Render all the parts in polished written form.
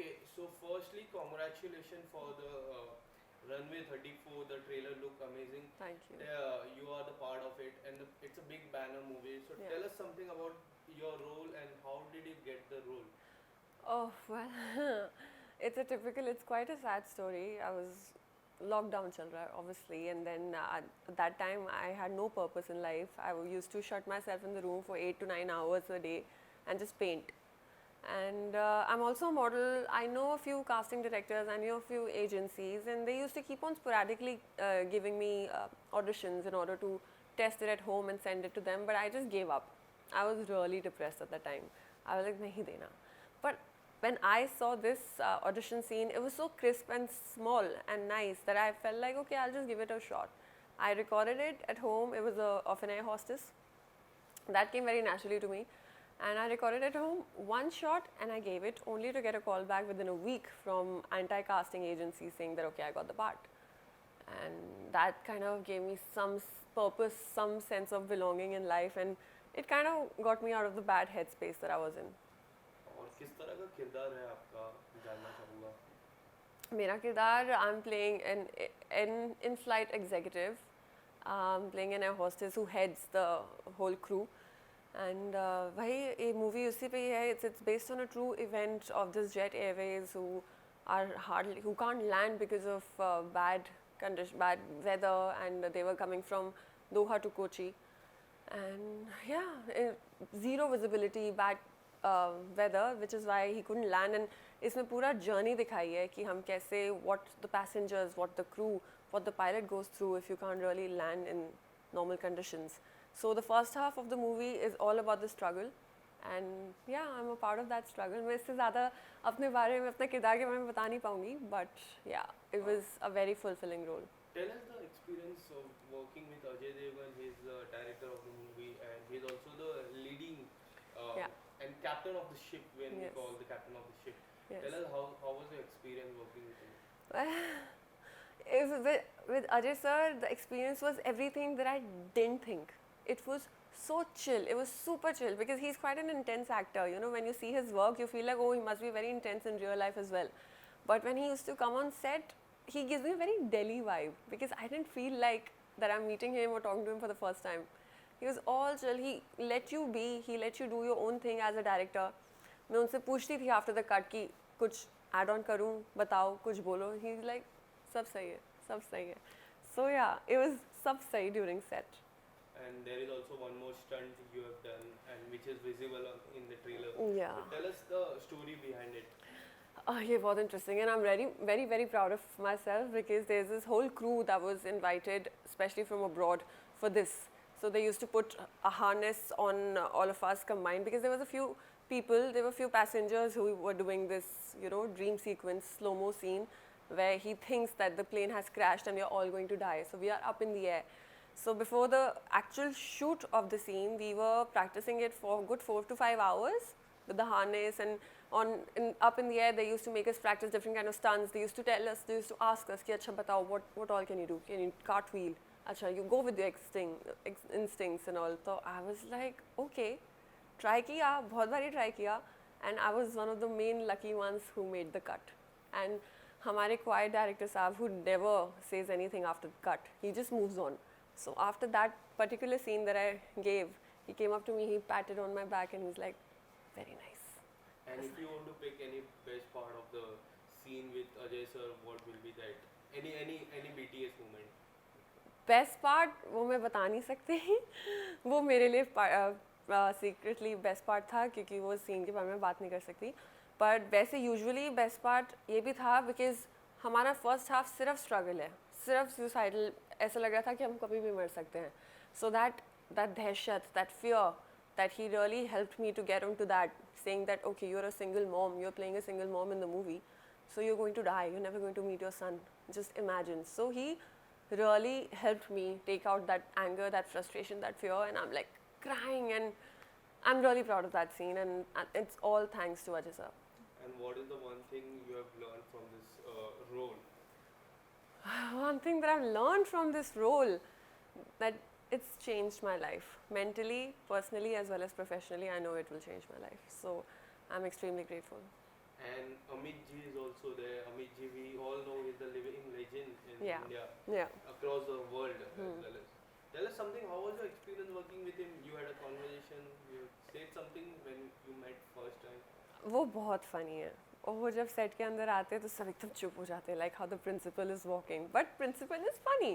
Okay, so firstly, congratulations for the Runway 34. The trailer look amazing. Thank you. You are the part of it, and it's a big banner movie. So Yeah. tell us something about your role and how did you get the role? Oh, well, it's quite a sad story. I was lockdown chal raha, obviously, and then at that time I had no purpose in life. Used to shut myself in the room for 8 to 9 hours a day and just paint. And I'm also a model. I know a few casting directors, I know a few agencies, and they used to keep on sporadically giving me auditions in order to test it at home and send it to them. But I just gave up. I was really depressed at the time. I was like, nahi dena. But when I saw this audition scene, it was so crisp and small and nice that I felt like, okay, I'll just give it a shot. I recorded it at home. It was of an air hostess. That came very naturally to me. And I recorded at home one shot and I gave it only to get a call back within a week from anti-casting agencies saying that, okay, I got the part. And that kind of gave me some purpose, some sense of belonging in life, and it kind of got me out of the bad headspace that I was in. और किस तरह का किरदार है आपका जानना चाहूँगा. मेरा किरदार I'm playing an in-flight executive. Playing an air hostess who heads the whole crew. And वही ये movie उसी पे ही है. It's based on a true event of this Jet Airways who can't land because of bad weather, and they were coming from Doha to Kochi. And yeah, zero visibility, bad weather, which is why he couldn't land. And इसमें पूरा journey दिखाई है कि हम कैसे, what the passengers, what the crew, what the pilot goes through if you can't really land in normal conditions. So the first half of the movie is all about the struggle. And yeah, I'm a part of that struggle. मैं इससे ज़्यादा अपने बारे में, अपने किरदार के बारे में बता नहीं पाऊँगी. But yeah, it was a very fulfilling role. Tell us the experience of working with Ajay Devgan. He's the director of the movie and he's also the leading Yeah. and captain of the ship when we Yes. call the captain of the ship. Yes. Tell us how was your experience working with him? With Ajay sir, the experience was everything that I didn't think. It was so chill. It was super chill because he's quite an intense actor. You know, when you see his work, you feel like, oh, he must be very intense in real life as well. But when he used to come on set, he gives me a very Delhi vibe because I didn't feel like that I'm meeting him or talking to him for the first time. He was all chill. He let you be. He let you do your own thing as a director. मैं उनसे पूछती थी after the cut कि कुछ add on करूँ, बताओ, कुछ बोलो. He's like, सब सही है, सब सही है. So yeah, it was सब सही during set. And there is also one more stunt you have done and which is visible in the trailer. Yeah. So tell us the story behind it. ये बहुत interesting, and I'm very very proud of myself because there's this whole crew that was invited, especially from abroad, for this. So they used to put a harness on all of us combined because there was a few people, there were a few passengers who were doing this, you know, dream sequence, slow-mo scene where he thinks that the plane has crashed and we are all going to die. So we are up in the air. So before the actual shoot of the scene, we were practicing it for a good 4 to 5 hours with the harness, and up in the air they used to make us practice different kind of stunts. They used to tell us, they used to ask us कि अच्छा बताओ, what all can you do? Can you cartwheel? अच्छा, you go with your instincts and all. So I was like, okay, try किया, बहुत बारी try किया, and I was one of the main lucky ones who made the cut. And हमारे quiet director साहब, who never says anything after the cut, he just moves on. So after that particular scene that I gave, he came up to me, he patted on my back and he's like, very nice. And if you want to pick any best part of the scene with Ajay sir, what will be that? Any BTS moment? Best part वो मैं बता नहीं सकती वो मेरे लिए secretly best part था क्योंकि वो सीन के बारे में बात नहीं कर सकती. बट वैसे यूजुअली बेस्ट पार्ट ये भी था बिकॉज हमारा फर्स्ट हाफ सिर्फ स्ट्रगल है, सिर्फ सुसाइडल. ऐसा लग रहा था कि हम कभी भी मर सकते हैं. सो दैट दहशत, that fear, that he really helped me to get onto that, saying that okay, you're a single mom, you're playing a single mom in the movie, so you're going to die, you're never going to meet your son, just imagine. So he really helped me take out that anger, that frustration, that fear, and I'm like crying, and I'm really proud of that scene, and it's all thanks to Ajay sir. And what is the one thing you have learned from this role? One thing that I've learned from this role, that it's changed my life mentally, personally, as well as professionally. I know it will change my life, so I'm extremely grateful. And Amit Ji is also there. Amit Ji, we all know he's the living legend in Yeah. India, Yeah. across the world as well as. Tell us something. How was your experience working with him? You had a conversation. You said something when you met first time. वो बहुत funny है और वो जब set के अंदर आते हैं तो सब एकदम चुप हो जाते हैं like how the principal is walking but principal is funny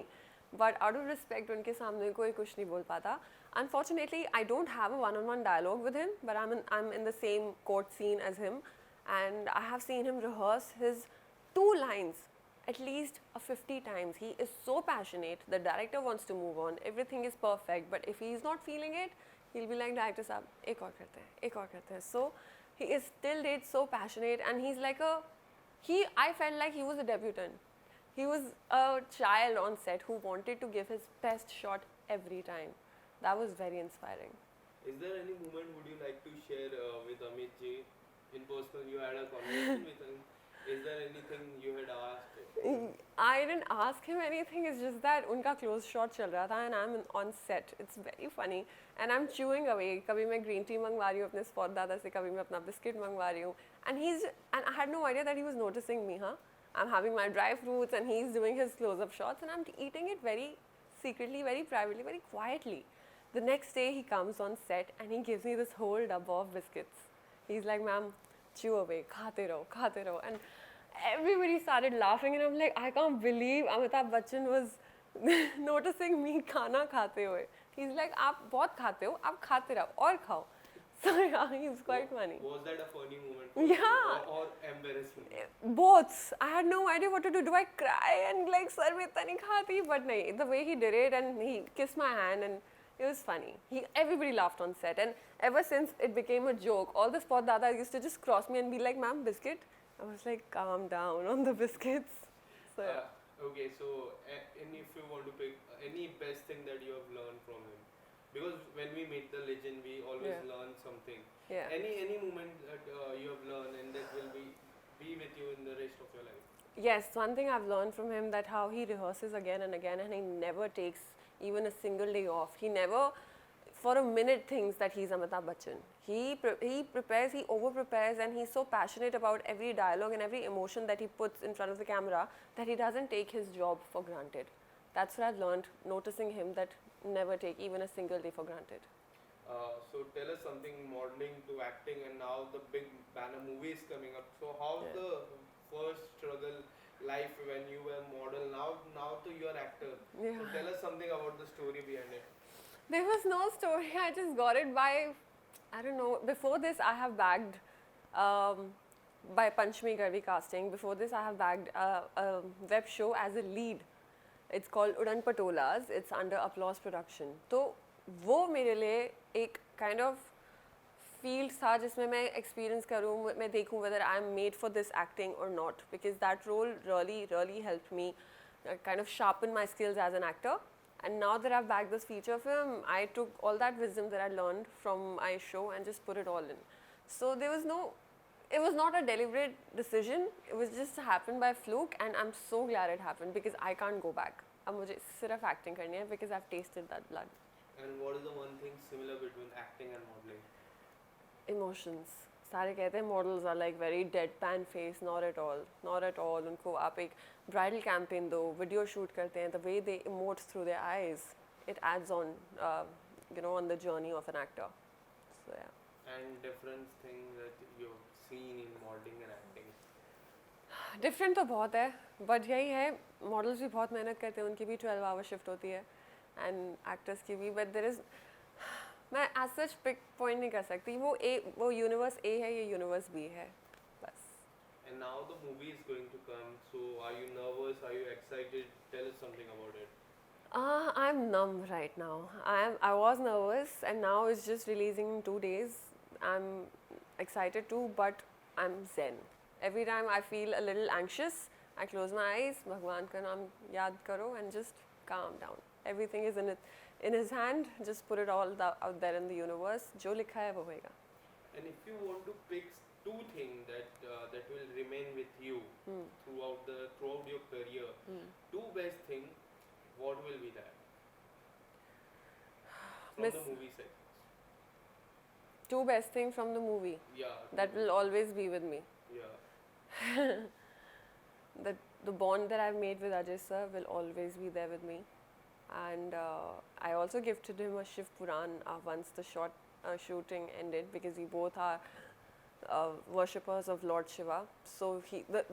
but out of respect उनके सामने कोई कुछ नहीं बोल पाता unfortunately I don't have a one on one dialogue with him but I am in the same court scene as him and I have seen him rehearse his 2 lines at least 50 times. He is so passionate. The director wants to move on. Everything is perfect. But if he is not feeling it, he'll be like, director साहब एक और करते हैं, एक और करते हैं. So he is still date so passionate, and he's like I felt like he was a debutant. He was a child on set who wanted to give his best shot every time. That was very inspiring. Is there any moment would you like to share with Amit Ji? In personal, you had a conversation with him. Is there anything you had asked? I didn't ask him anything. It's just that उनका close shot चल रहा था and I'm on set. It's very funny and I'm chewing away. कभी मैं green tea मंगवा रही हूँ अपने spot दादा से, कभी मैं अपना biscuit मंगवा रही हूँ. And I had no idea that he was noticing me. I'm having my dry fruits and he's doing his close-up shots and I'm eating it very secretly, very privately, very quietly. The next day he comes on set and he gives me this whole double of biscuits. He's like, ma'am, chew away, khate raho. And everybody started laughing and I'm like, I can't believe Amitabh Bachchan was noticing me khana khate hue. He's like, आप बहुत खाते हो, आप खाते रहो और खाओ. So yeah, he's quite funny. Was that a funny moment for Yeah. you or embarrassing? Both. I had no idea what to do. Do I cry and like, sir, मैं इतना नहीं खाती? But nahi, the way he did it and he kissed my hand and it was funny. Everybody laughed on set, and ever since it became a joke, all the spot dada used to just cross me and be like, "Ma'am, biscuit." I was like, "Calm down on the biscuits." So yeah. Okay, so and if you want to pick any best thing that you have learned from him, because when we meet the legend, we always Yeah. learn something. Yeah. Any moment that you have learned and that will be with you in the rest of your life. Yes, one thing I've learned from him that how he rehearses again and again, and he never takes even a single day off. He never, for a minute, thinks that he's Amitabh Bachchan. He prepares, he over prepares, and he's so passionate about every dialogue and every emotion that he puts in front of the camera that he doesn't take his job for granted. That's what I've learned noticing him, that never take even a single day for granted. So tell us something modeling to acting, and now the big banner movie is coming up. So how's Yeah. the first struggle life when you were model? Now to you're actor. Yeah. So tell us something about the story behind it. There was no story. I just got it by, I don't know. Before this, I have bagged by Panchmi Garvi casting. Before this, I have bagged a web show as a lead. It's called Udan Patolas. It's under Applause Production. तो वो मेरे लिए एक kind of field था जिसमें मैं experience करूँ, मैं देखूँ whether I'm made for this acting or not, because that role really helped me kind of sharpen my skills as an actor. And now that I've bagged this feature film, I took all that wisdom that I learned from my show and just put it all in. So it was not a deliberate decision. It was just happened by fluke, and I'm so glad it happened because I can't go back. अब मुझे सिर्फ acting करनी है because I've tasted that blood. And what is the one thing similar between acting and modeling? Emotions. सारे कहते हैं models are like very deadpan face. Not at all. Not at all. उनको आप एक bridal campaign दो, video shoot करते हैं, the way they emote through their eyes, it adds on, on the journey of an actor. So yeah. And different thing that you've seen in modeling and acting. Different तो बहुत है but यही है models भी बहुत मेहनत करते हैं उनकी भी 12 आवर शिफ्ट होती है एंड एक्टर्स की भी बट देयर इज मैं एज सच पिक पॉइंट नहीं कर सकती वो यूनिवर्स ए है ये यूनिवर्स बी है बस And now the movie is going to come. So are you nervous? Are you excited? Tell us something about it. I'm numb right now. I was nervous and now it's just releasing in 2 days. I'm excited too, but I'm zen. Every time I feel a little anxious, I close my eyes, Bhagwan ka naam yaad karo and just calm down. Everything is in his hand. Just put it all out there in the universe. Jo likha hai wo hoega. And if you want to pick two things that will remain with you throughout your career, two best things, what will be that? From the movie segments. Two best things from the movie Yeah. that will always be with me. Yeah. The bond that I've made with Ajay sir will always be there with me. And I also gifted him a Shiv Puran once the shooting ended, because we both are worshippers of Lord Shiva. So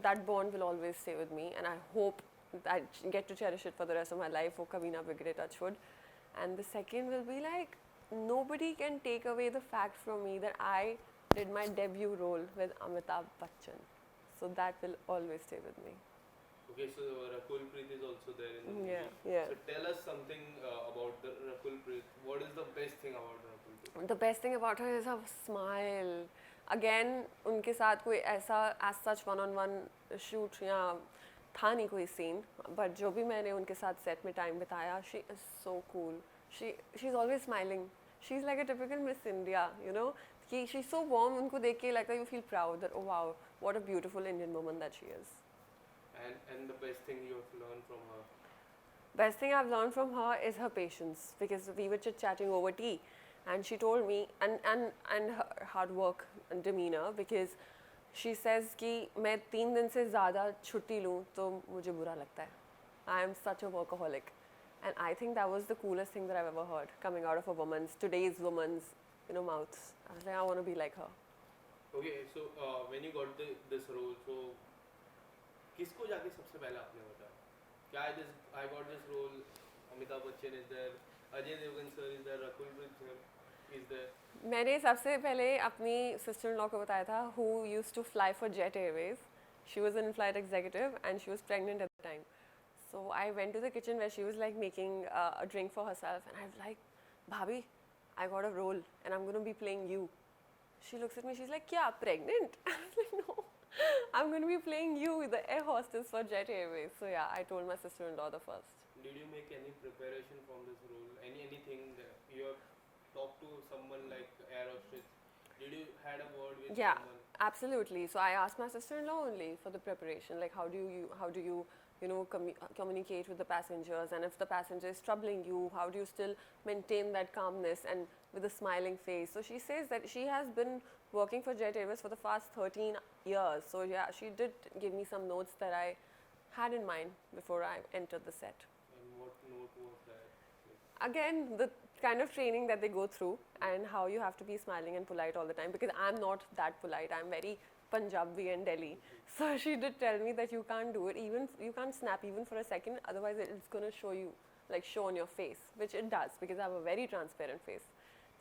that bond will always stay with me, and I hope I get to cherish it for the rest of my life. Wo kabhi na bigre, touch wood. And the second will be like, nobody can take away the fact from me that I did my debut role with Amitabh Bachchan. So that will always stay with me. Okay, so Rakul Preet is also there in the movie. Yeah. So tell us something about the Rakul Preet. What is the best thing about Rakul Preet? The best thing about her is her smile. Again, उनके साथ कोई ऐसा as such one-on-one shoot या था नहीं कोई scene, but जो भी मैंने उनके साथ set में time बिताया, she is so cool. She's always smiling. She's like a typical Miss India, you know. She's so warm. उनको देख के लगता है you feel proud that, oh wow, what a beautiful Indian woman that she is. And the best thing you have learned from her? Best thing I've learned from her is her patience, because we were chit-chatting over tea, and she told me, and her hard work and demeanor, because she says कि मैं 3 दिन से ज़्यादा छुट्टी लूँ तो मुझे बुरा लगता है. I am such a workaholic, and I think that was the coolest thing that I've ever heard coming out of today's woman's, mouths. I was like, I want to be like her. Okay, so when you got this role, so किसको जाके सबसे पहले आपने बताया? क्या I got this role, Amitabh Bachchan is there, Ajay Devgan sir is there, Rakul Preet sir is there. मैंने सबसे पहले अपनी sister-in-law को बताया था, who used to fly for Jet Airways. She was an in-flight executive and she was pregnant at the time. So I went to the kitchen where she was like making a drink for herself, and I was like, Bhabhi, I got a role and I'm going to be playing you. She looks at me, she's like, kya, pregnant? I was like, no, I'm going to be playing you, the air hostess for Jet Airways. So yeah, I told my sister-in-law the first. Did you make any preparation from this role? Anything that you have talked to someone like air hostess? Did you had a word with someone? Absolutely. So I asked my sister-in-law only for the preparation, like how do you communicate with the passengers, and if the passenger is troubling you, how do you still maintain that calmness and with a smiling face. So she says that she has been working for Jet Airways for the past 13 years. So yeah, she did give me some notes that I had in mind before I entered the set. And what note was that? Again, the kind of training that they go through and how you have to be smiling and polite all the time, because I'm not that polite. I'm very Punjabi and Delhi. So she did tell me that you can't do it, even you can't snap even for a second, otherwise it's going to show on your face, which it does because I have a very transparent face.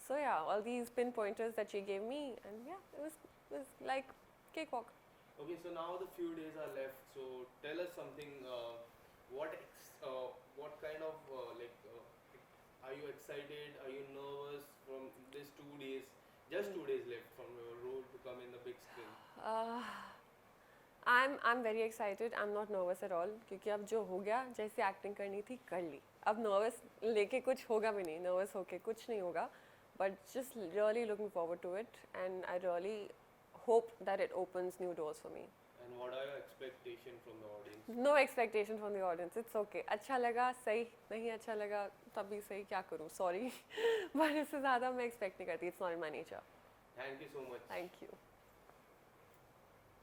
So yeah, all these pinpointers that she gave me, and yeah, it was like cakewalk. Okay, so now the few days are left. So tell us something. What kind of are you excited? Are you nervous from these 2 days? Just 2 days left from your role to come in the big screen. I'm very excited. I'm not nervous at all, क्योंकि अब जो हो गया, जैसे acting करनी थी कर ली. अब nervous लेके कुछ होगा भी नहीं. Nervous होके कुछ नहीं होगा. But just really looking forward to it, and I really hope that it opens new doors for me. And what are your expectations from the audience? No expectation from the audience. It's okay. अच्छा लगा सही, नहीं अच्छा लगा तब भी सही, क्या करूँ? Sorry, but इससे ज़्यादा मैं expect नहीं करती. It's not in my nature. Thank you so much. Thank you.